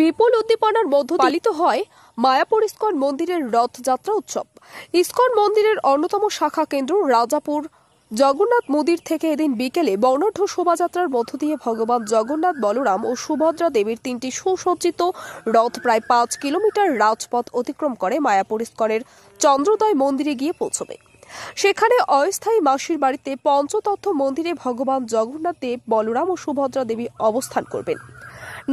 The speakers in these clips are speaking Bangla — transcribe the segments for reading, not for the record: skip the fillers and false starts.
বিপুল উদ্দীপনার মধ্য দিয়ে পালিত হয় মায়াপুর ইস্কন মন্দিরের রথযাত্রা উৎসব। ইস্কন মন্দিরের অন্যতম শাখা কেন্দ্র রাজাপুর জগন্নাথ মন্দির থেকে এদিন বিকেলে বর্ণাঢ্য শোভাযাত্রার মধ্য দিয়ে ভগবান জগন্নাথ, বলরাম ও সুভদ্রা দেবীর তিনটি সুসজ্জিত রথ প্রায় 5 কিলোমিটার রাজপথ অতিক্রম করে মায়াপুর ইস্কনের চন্দ্রোদয় মন্দিরে গিয়ে পৌঁছবে। সেখানে অস্থায়ী মাসির বাড়িতে পঞ্চতত্ত্ব মন্দিরে ভগবান জগন্নাথ দেব, বলরাম ও সুভদ্রা দেবী অবস্থান করবেন।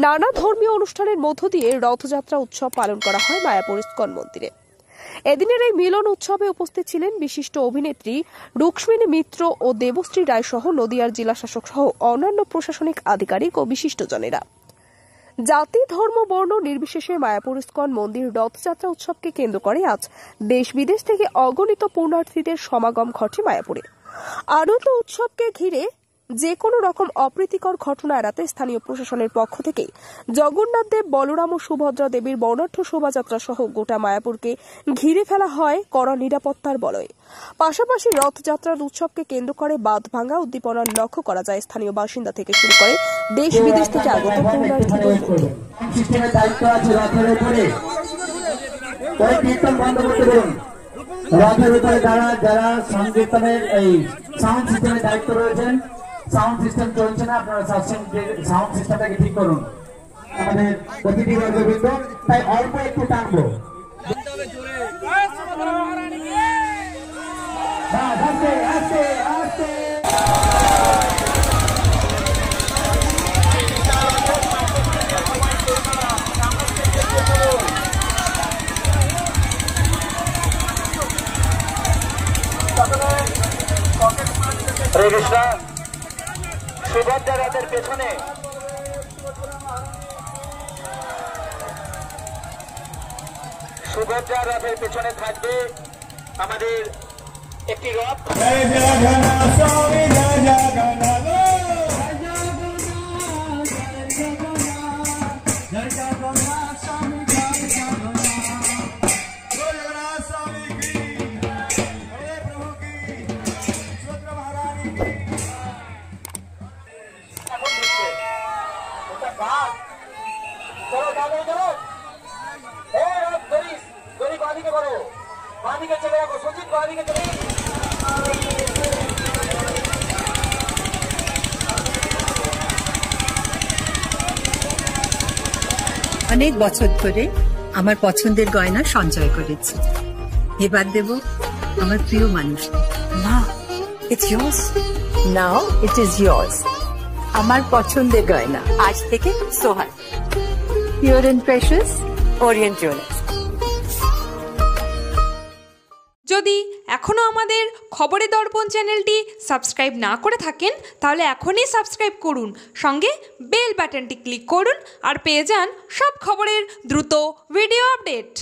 নানা ধর্মীয় অনুষ্ঠানের মধ্য দিয়ে রথযাত্রা উৎসব পালন করা হয় মায়াপুর ইস্কন মন্দিরে। এদিনের এই মিলন উৎসবে উপস্থিত ছিলেন বিশিষ্ট অভিনেত্রী রুক্মিণী মিত্র ও দেবশ্রী রায় সহ নদিয়ার জেলা শাসক সহ অন্যান্য প্রশাসনিক আধিকারিক ও বিশিষ্টজনেরা। জাতি, ধর্ম, বর্ণ নির্বিশেষে মায়াপুর ইস্কন মন্দির রথযাত্রা উৎসবকে কেন্দ্র করে আজ দেশ বিদেশ থেকে অগণিত পুণ্যার্থীদের সমাগম ঘটে মায়াপুরে। আনন্দ উৎসবকে ঘিরে যে কোনো রকম অপ্রীতিকর ঘটনা এড়াতে স্থানীয় প্রশাসনের পক্ষ থেকে জগন্নাথ দেব, বলরাম ও সুভদ্রা দেবীর বর্ণাঢ্য শোভাযাত্রা সহ গোটা মায়াপুরকে ঘিরে ফেলা হয় কড়া নিরাপত্তার বলয়ে। পাশাপাশি রথযাত্রার উৎসবকে কেন্দ্র করে বাঁধ ভাঙা উদ্দীপনা লক্ষ্য করা যায় স্থানীয় বাসিন্দা থেকে শুরু করে দেশ বিদেশ থেকে আগত পুণ্যার্থীদের মধ্যে। সাউন্ড সিস্টেম চলছে না, আপনারা সাউন্ড সিস্টেমটাকে ঠিক করুন। আমাদের অতিথি বর্গবৃন্দ, তাই অল্প একটু টানবো। সুভদ্রা রথের পেছনে থাকবে আমাদের একটি রথ। অনেক বছর ধরে আমার পছন্দের গয়না সঞ্চয় করেছি, এবার দেব আমার প্রিয় মানুষ। না, it's yours. Now it is yours. আমার পছন্দের গয়না আজ থেকে সোহান, Pure and Precious Orient Jewelers। যদি এখনো আমাদের খবরের দর্পণ চ্যানেলটি সাবস্ক্রাইব না করে থাকেন তাহলে এখনই সাবস্ক্রাইব করুন, সঙ্গে বেল বাটনটি ক্লিক করুন আর পেয়ে যান সব খবরের দ্রুত ভিডিও আপডেট।